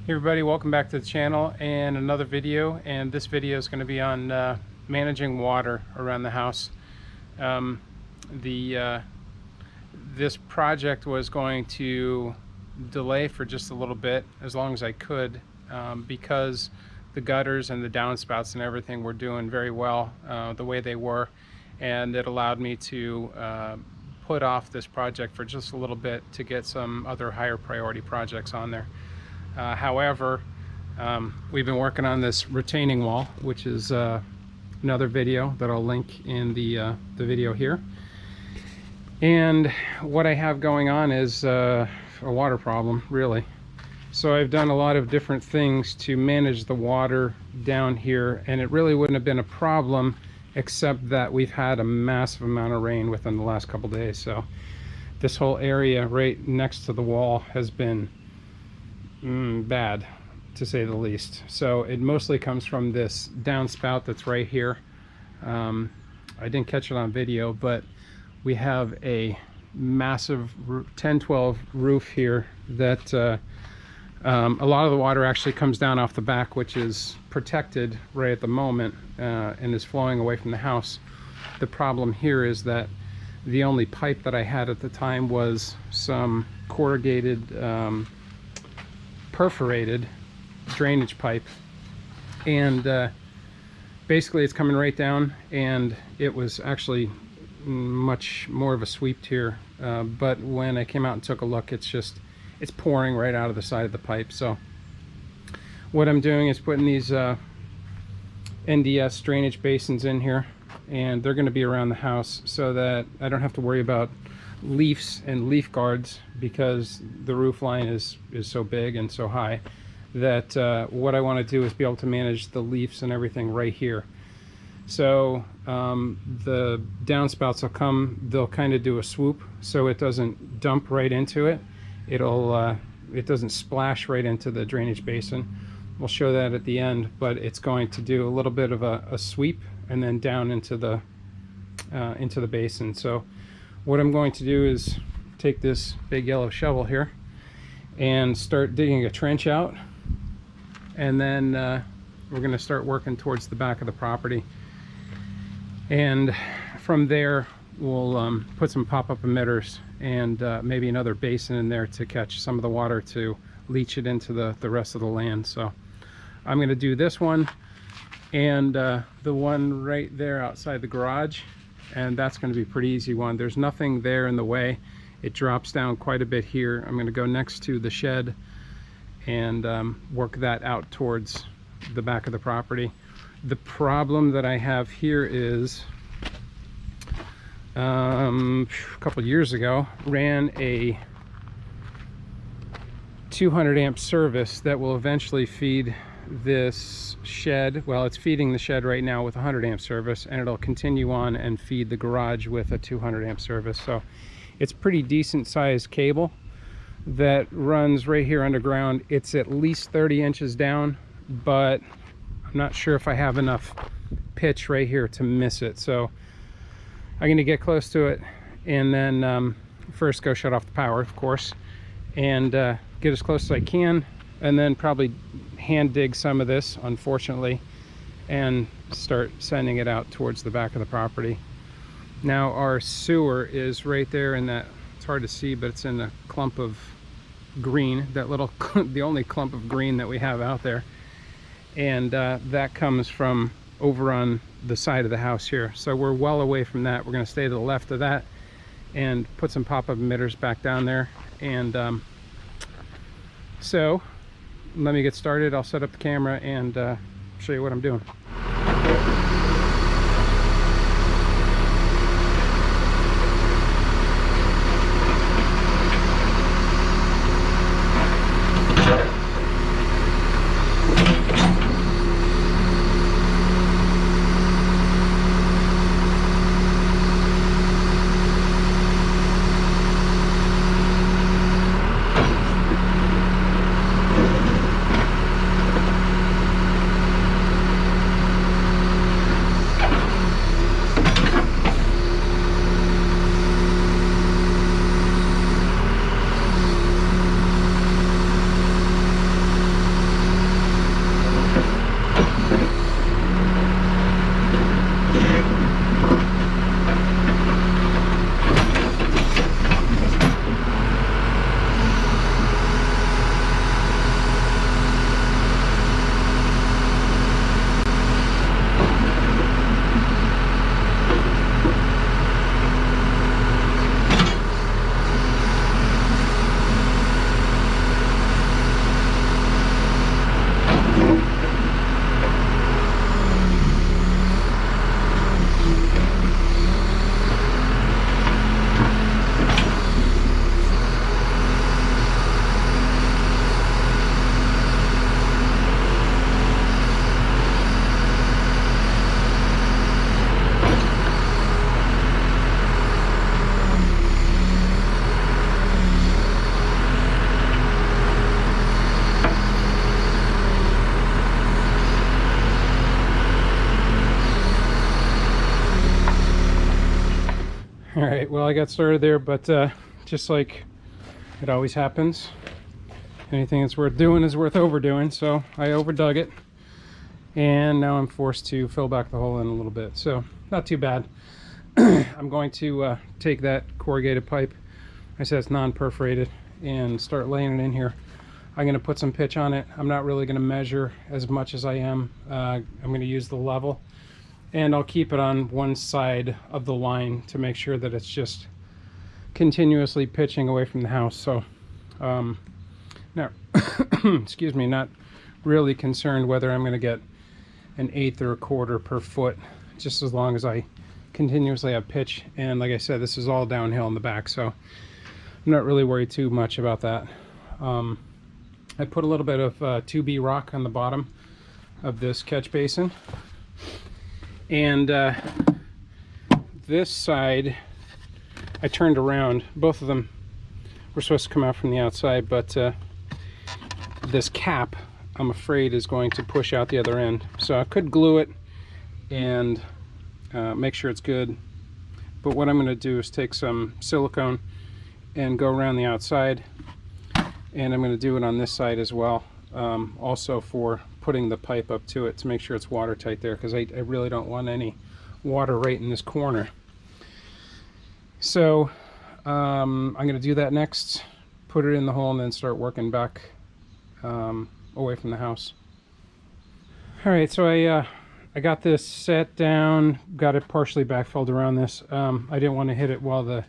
Hey everybody, welcome back to the channel and another video. And this video is going to be on managing water around the house. This project was going to delay for just a little bit, as long as I could, because the gutters and the downspouts and everything were doing very well the way they were, and it allowed me to put off this project for just a little bit to get some other higher priority projects on there. However, we've been working on this retaining wall, which is another video that I'll link in the video here. And what I have going on is a water problem, really. So I've done a lot of different things to manage the water down here, and it really wouldn't have been a problem except that we've had a massive amount of rain within the last couple days. So this whole area right next to the wall has been bad, to say the least. So it mostly comes from this downspout that's right here. I didn't catch it on video, but we have a massive 10-12 roof here that a lot of the water actually comes down off the back, which is protected right at the moment and is flowing away from the house. The problem here is that the only pipe that I had at the time was some corrugated perforated drainage pipe, and basically it's coming right down, and it was actually much more of a sweep here, but when I came out and took a look, it's pouring right out of the side of the pipe. So what I'm doing is putting these NDS drainage basins in here, and they're going to be around the house so that I don't have to worry about leafs and leaf guards, because the roof line is so big and so high that what I want to do is be able to manage the leafs and everything right here. So the downspouts will come, they'll kind of do a swoop so it doesn't dump right into it. It doesn't splash right into the drainage basin. We'll show that at the end, but it's going to do a little bit of a sweep and then down into the basin. So what I'm going to do is take this big yellow shovel here and start digging a trench out, and then we're going to start working towards the back of the property, and from there we'll put some pop-up emitters and maybe another basin in there to catch some of the water to leach it into the rest of the land. So I'm going to do this one and the one right there outside the garage, and that's going to be a pretty easy one. There's nothing there in the way. It drops down quite a bit here. I'm going to go next to the shed and work that out towards the back of the property. The problem that I have here is a couple years ago ran a 200 amp service that will eventually feed this shed. Well, it's feeding the shed right now with a 100 amp service, and it'll continue on and feed the garage with a 200 amp service. So it's pretty decent sized cable that runs right here underground. It's at least 30 inches down, but I'm not sure if I have enough pitch right here to miss it. So I'm going to get close to it and then first go shut off the power, of course, and get as close as I can, and then probably hand dig some of this, unfortunately, and start sending it out towards the back of the property. Now our sewer is right there in that, it's hard to see, but it's in a clump of green, that little the only clump of green that we have out there, and that comes from over on the side of the house here. So we're well away from that. We're going to stay to the left of that and put some pop-up emitters back down there, and so let me get started. I'll set up the camera and show you what I'm doing. well, I got started there, but just like it always happens, anything that's worth doing is worth overdoing, so I overdug it, and now I'm forced to fill back the hole in a little bit, so not too bad. I'm going to take that corrugated pipe, I said it's non-perforated, and start laying it in here. I'm going to put some pitch on it. I'm not really going to measure as much as I am. I'm going to use the level, and I'll keep it on one side of the line to make sure that it's just continuously pitching away from the house. So now excuse me, not really concerned whether I'm going to get an 1/8 or 1/4 per foot, just as long as I continuously have pitch. And like I said, this is all downhill in the back, so I'm not really worried too much about that. I put a little bit of 2B rock on the bottom of this catch basin, and this side I turned around. Both of them were supposed to come out from the outside, but this cap, I'm afraid, is going to push out the other end. So I could glue it and make sure it's good, but what I'm going to do is take some silicone and go around the outside, and I'm going to do it on this side as well, also for putting the pipe up to it to make sure it's watertight there, because I really don't want any water right in this corner. So I'm going to do that next, put it in the hole, and then start working back away from the house. All right, so I got this set down, got it partially backfilled around this. I didn't want to hit it while the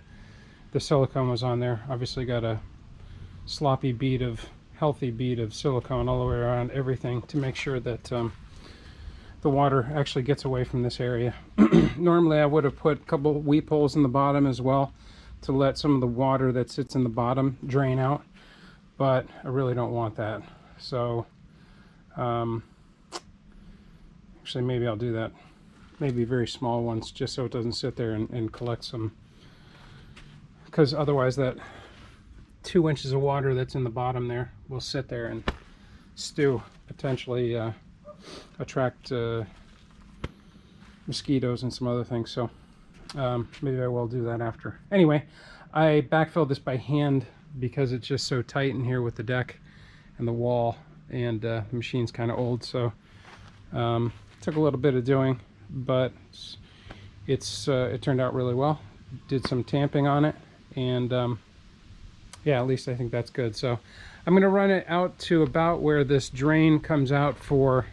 silicone was on there. Obviously got a sloppy bead of, healthy bead of silicone all the way around everything to make sure that the water actually gets away from this area. Normally I would have put a couple weep holes in the bottom as well to let some of the water that sits in the bottom drain out, but I really don't want that. So actually maybe I'll do that, maybe very small ones, just so it doesn't sit there and collect some, because otherwise that 2 inches of water that's in the bottom there will sit there and stew, potentially attract mosquitoes and some other things. So maybe I will do that after. Anyway, I backfilled this by hand because it's just so tight in here with the deck and the wall, and the machine's kind of old, so took a little bit of doing, but it turned out really well. Did some tamping on it, and yeah, at least I think that's good. So I'm going to run it out to about where this drain comes out for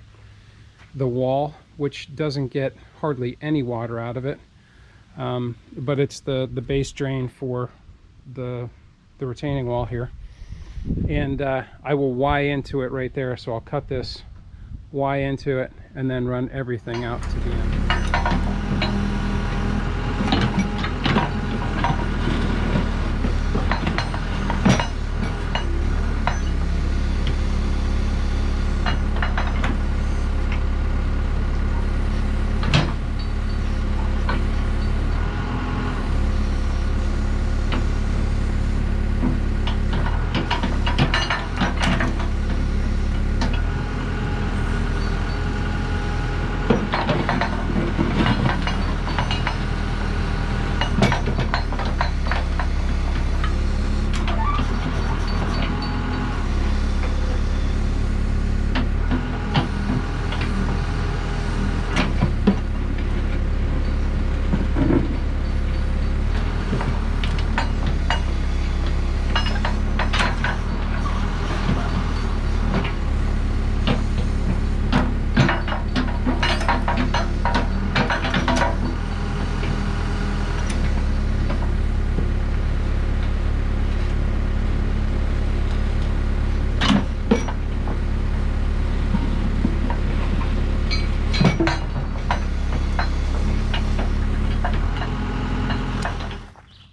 the wall, which doesn't get hardly any water out of it, but it's the base drain for the retaining wall here. And I will Y into it right there, so I'll cut this Y into it and then run everything out to the end.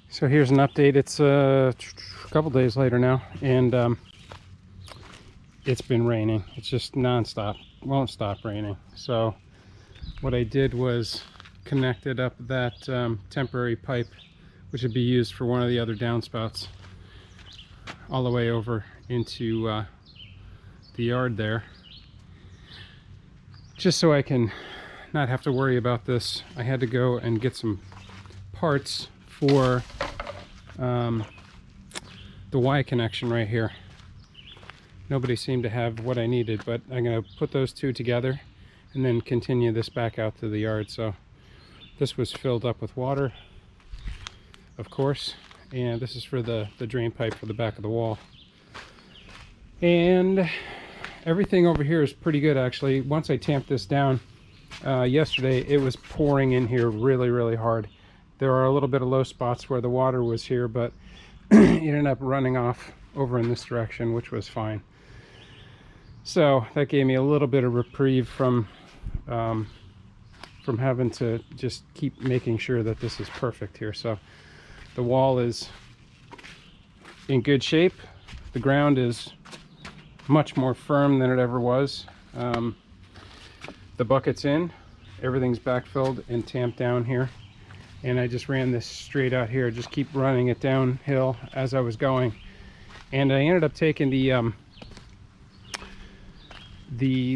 So here's an update. It's a couple days later now, and it's been raining. It's just non-stop, won't stop raining. So what I did was connected up that temporary pipe, which would be used for one of the other downspouts, all the way over into the yard there, just so I can not have to worry about this. I had to go and get some parts for the Y connection right here. Nobody seemed to have what I needed, but I'm going to put those two together and then continue this back out to the yard. So this was filled up with water, of course, and this is for the drain pipe for the back of the wall. And everything over here is pretty good, actually. Once I tamped this down yesterday, it was pouring in here really hard. There are a little bit of low spots where the water was here, but it ended up running off over in this direction, which was fine. So that gave me a little bit of reprieve from having to just keep making sure that this is perfect here. So the wall is in good shape. The ground is much more firm than it ever was. The bucket's in, everything's backfilled and tamped down here. And I just ran this straight out here, just keep running it downhill as I was going. And I ended up taking the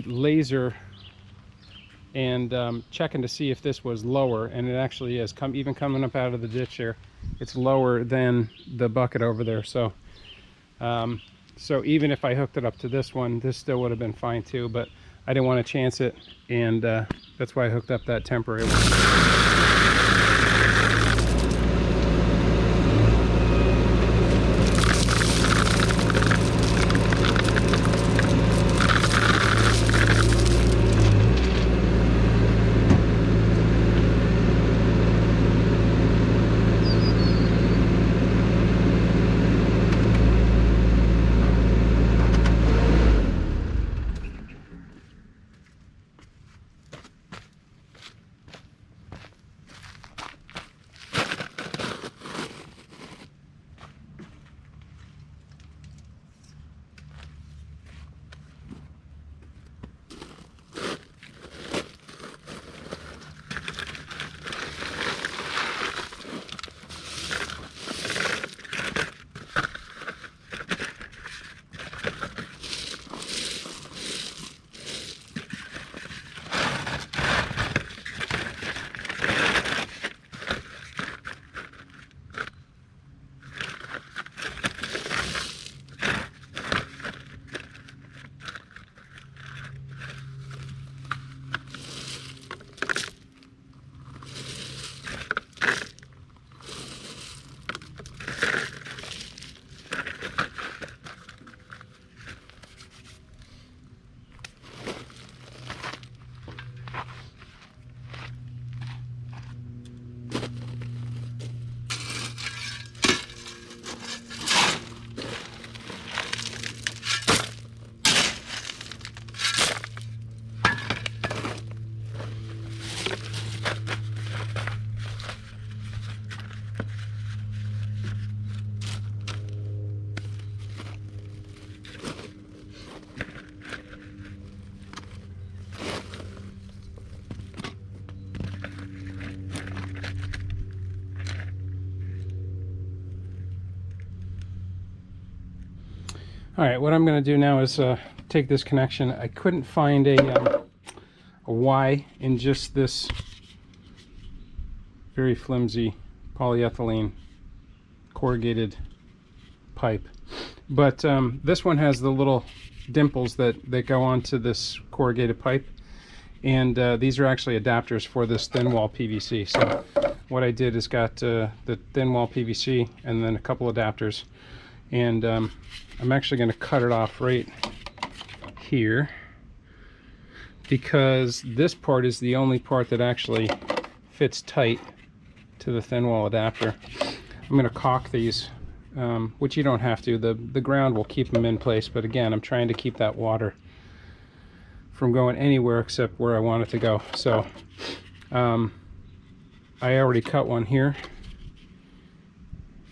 laser and checking to see if this was lower, and it actually is. Even coming up out of the ditch here, it's lower than the bucket over there. So so even if I hooked it up to this one, this still would have been fine too, but I didn't want to chance it, and that's why I hooked up that temporary one. All right, what I'm going to do now is take this connection. I couldn't find a Y in just this very flimsy polyethylene corrugated pipe, but this one has the little dimples that go onto this corrugated pipe, and these are actually adapters for this thin wall PVC. So what I did is got the thin wall PVC and then a couple adapters, and I'm actually going to cut it off right here, because this part is the only part that actually fits tight to the thin wall adapter. I'm going to caulk these, which you don't have to. The ground will keep them in place, but again, I'm trying to keep that water from going anywhere except where I want it to go. So I already cut one here,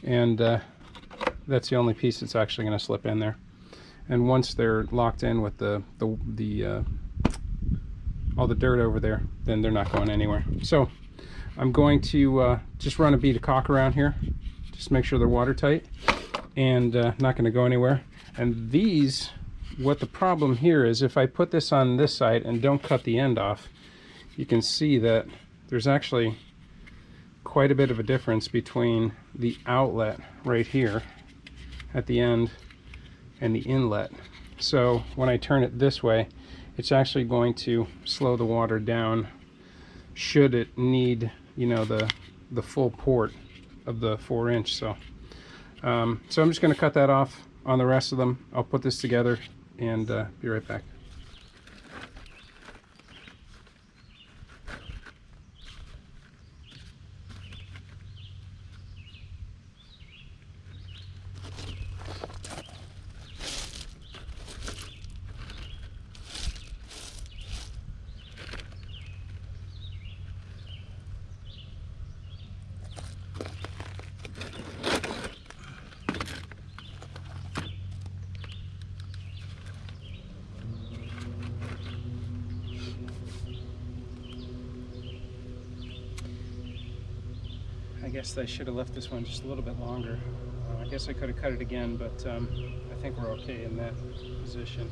and that's the only piece that's actually going to slip in there. And once they're locked in with all the dirt over there, then they're not going anywhere. So I'm going to just run a bead of caulk around here, just make sure they're watertight and not going to go anywhere. And these, what the problem here is, if I put this on this side and don't cut the end off, you can see that there's actually quite a bit of a difference between the outlet right here at the end and the inlet. So when I turn it this way, it's actually going to slow the water down should it need, you know, the full port of the 4-inch. So I'm just going to cut that off on the rest of them. I'll put this together and be right back. I guess I should have left this one just a little bit longer. I guess I could have cut it again, but I think we're okay in that position.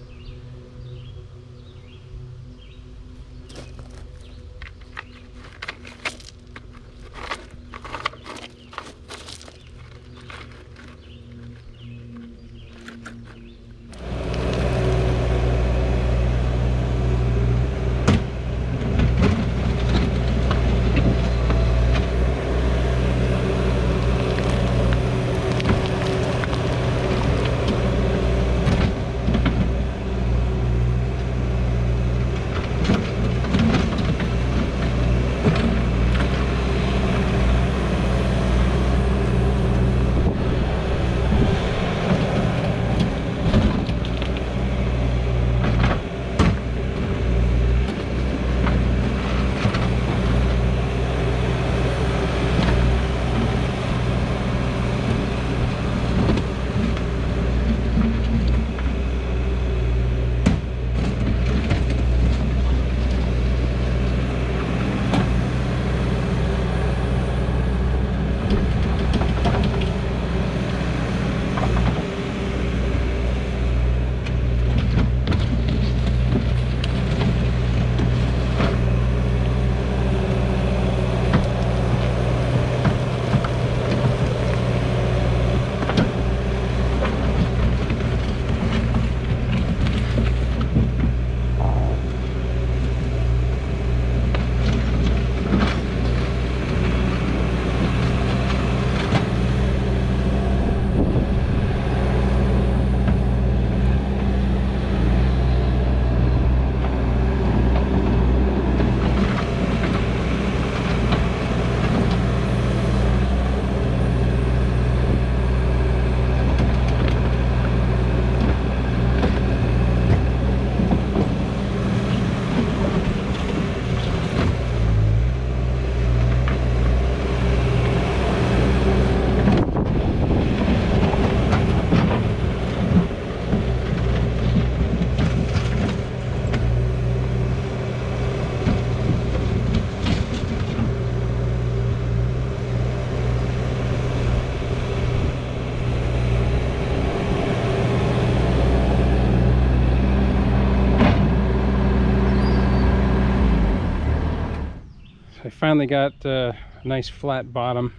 I finally got a nice flat bottom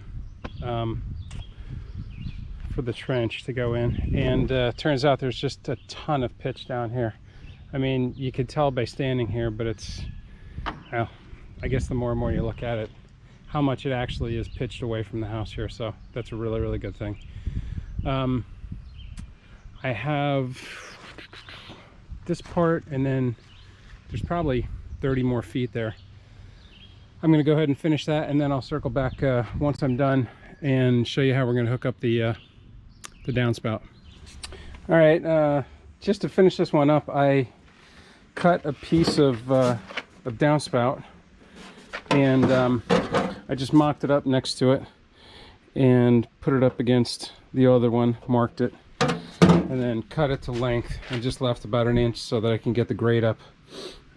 for the trench to go in, and turns out there's just a ton of pitch down here. I mean, you could tell by standing here, but it's, well, I guess the more and more you look at it, how much it actually is pitched away from the house here. So that's a really, really good thing. I have this part, and then there's probably 30 more feet there. I'm going to go ahead and finish that, and then I'll circle back once I'm done and show you how we're going to hook up the downspout. All right, just to finish this one up, I cut a piece of downspout, and I just mocked it up next to it and put it up against the other one, marked it, and then cut it to length, and just left about 1 inch so that I can get the grade up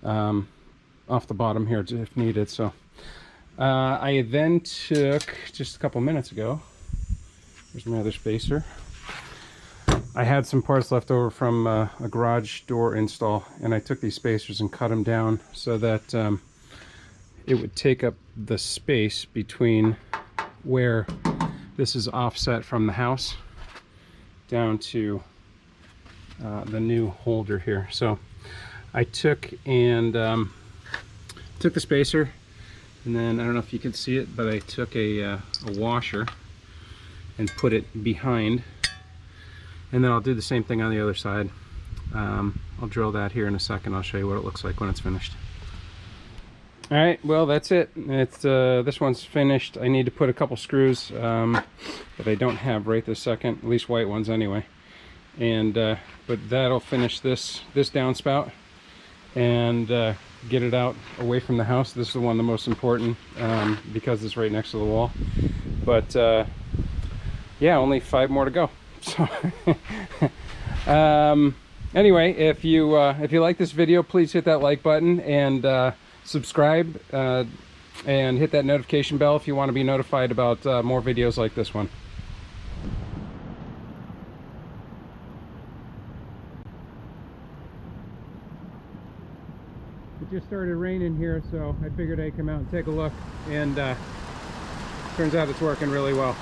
off the bottom here if needed. So I then took, just a couple minutes ago, here's my other spacer. I had some parts left over from a garage door install, and I took these spacers and cut them down so that it would take up the space between where this is offset from the house down to the new holder here. So I took the spacer, and then I don't know if you can see it, but I took a washer and put it behind, and then I'll do the same thing on the other side. I'll drill that here in a second. I'll show you what it looks like when it's finished. All right, well, that's it. It's this one's finished. I need to put a couple screws that I don't have right this second, at least white ones anyway. And but that'll finish this downspout and get it out away from the house. This is the one the most important because it's right next to the wall. But yeah, only 5 more to go. So anyway, if you like this video, please hit that like button and subscribe and hit that notification bell if you want to be notified about more videos like this one. It just started raining here, so I figured I'd come out and take a look, and turns out it's working really well.